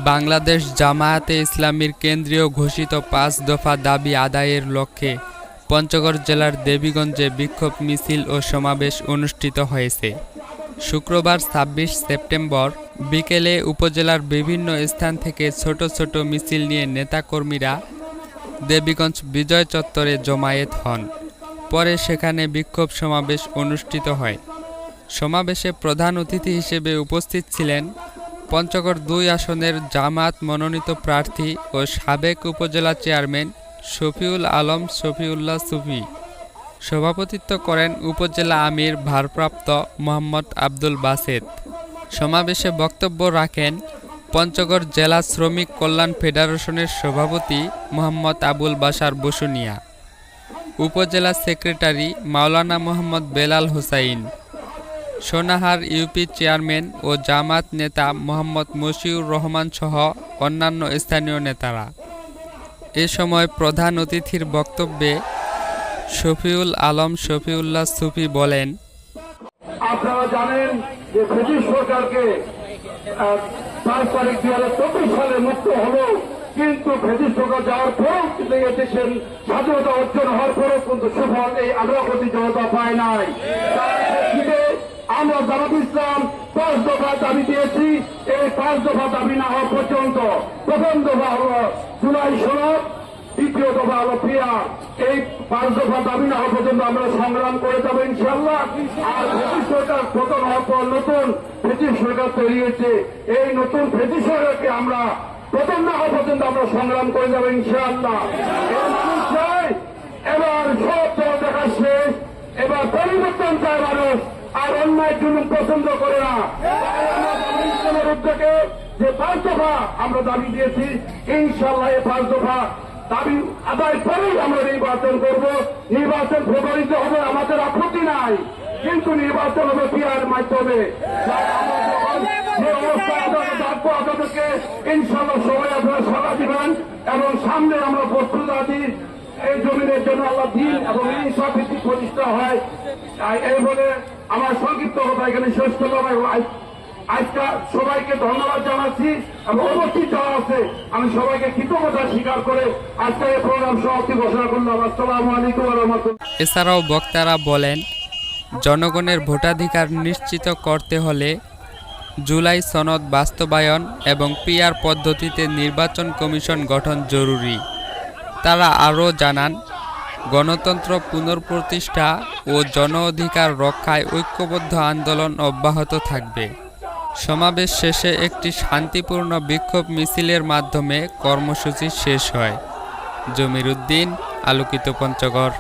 বাংলাদেশ জামায়াতে ইসলামীর কেন্দ্রীয় ঘোষিত ৫ দফা দাবি আদায়ের লক্ষ্যে পঞ্চগড় জেলার দেবীগঞ্জে বিক্ষোভ মিছিল ও সমাবেশ অনুষ্ঠিত হয়েছে। শুক্রবার ২৬ সেপ্টেম্বর বিকেলে উপজেলার বিভিন্ন স্থান থেকে ছোট ছোট মিছিল নিয়ে নেতাকর্মীরা দেবীগঞ্জ বিজয় চত্বরে জমায়েত হন। পরে সেখানে বিক্ষোভ সমাবেশ অনুষ্ঠিত হয়। সমাবেশে প্রধান অতিথি হিসেবে উপস্থিত ছিলেন পঞ্চগড় ২ আসনের জামায়াত মনোনীত প্রার্থী ও সাবেক উপজেলা চেয়ারম্যান শফিউল আলম শফিউল্লাহ সুফি। সভাপতিত্ব করেন উপজেলা আমির ভারপ্রাপ্ত মোহাম্মদ আব্দুল বাসেত। সমাবেশে বক্তব্য রাখেন পঞ্চগড় জেলা শ্রমিক কল্যাণ ফেডারেশনের সভাপতি মোহাম্মদ আবুল বাশার বসুনিয়া, উপজেলা সেক্রেটারি মাওলানা মোহাম্মদ বেলাল হোসাইন, সোনাহার ইউপি চেয়ারম্যান ও জামায়াত নেতা মোহাম্মদ মশিউর রহমান সহ অন্যান্য স্থানীয় নেতারা। এ সময় প্রধান অতিথির বক্তব্যে শফিউল আলম শফিউল্লাহ সুফি বলেন, আপনারা জানেন যে ব্রিটিশ সরকারকে ৫ তারিখ ২০২৪ সালে মুক্ত হলো, কিন্তু ব্রিটিশ সরকার যাওয়ার পরেও দেশের স্বাধীনতা অর্জন হওয়ার পরেও কিন্তু সুফল এই ১৮ কোটি জনতা পায় নাই। আমরা জামাত ইসলাম ৫ দফা দাবি দিয়েছি। এই ৫ দফা দাবি না হওয়া পর্যন্ত প্রথম দফা হল জুলাই সনদ, দ্বিতীয় দফা হল পিয়ার। এই ৫ দফা দাবি না হওয়া পর্যন্ত আমরা সংগ্রাম করে যাবো ইনশাল্লাহ। আর ব্রিটিশ সরকার পতন হওয়ার পর নতুন ব্রিটিশ সরকার তৈরি হয়েছে, এই নতুন ব্রিটিশ সরকারকে আমরা পতন না হওয়া পর্যন্ত আমরা সংগ্রাম করে যাবো ইনশাল্লাহ। এবার সব দল দেখা শেষ, এবার পরিবর্তন চায় মানুষ, আর অন্যায় জুলুম পছন্দ করে না। উদ্যোগে যে ৫ দফা আমরা দাবি দিয়েছি, ইনশাল্লাহ এই ৫ দফা দাবি আদায় করেই আমরা নির্বাচন করব। নির্বাচন প্রভাবিত হবে, আমাদের আপত্তি নাই, কিন্তু নির্বাচন হবে পিয়ার মাধ্যমে। যে অবস্থা থাকবো আপনাদেরকে ইনশাল্লাহ সবাই আপনারা সাড়া দিবেন, এবং সামনে আমরা প্রস্তুত আছি এই জমিনের জন্য আল্লাহ দিন এবং ইনসাফ ভিত্তিক প্রতিষ্ঠা হয়। এই বলে আমার সংক্ষিপ্ত কথা এখানে শেষ করলাম। আজকে সবাইকে ধন্যবাদ জানাচ্ছি এবং উপস্থিত যারা আছে আমি সবাইকে কৃতজ্ঞতা স্বীকার করে আজকে এই প্রোগ্রাম সমাপ্তি ঘোষণা করলাম। আসসালামু আলাইকুম ওয়া রাহমাতুল্লাহ। এছাড়াও বক্তারা বলেন, জনগণের ভোটাধিকার নিশ্চিত করতে হলে জুলাই সনদ বাস্তবায়ন এবং পিআর পদ্ধতিতে নির্বাচন কমিশন গঠন জরুরি। তারা আরও জানান, গণতন্ত্র পুনঃপ্রতিষ্ঠা ও জন অধিকার রক্ষায় ঐক্যবদ্ধ আন্দোলন অব্যাহত থাকবে। সমাবেশ শেষে একটি শান্তিপূর্ণ বিক্ষোভ মিছিলের মাধ্যমে কর্মসূচি শেষ হয়। জমির উদ্দিন, আলোকিত পঞ্চগড়।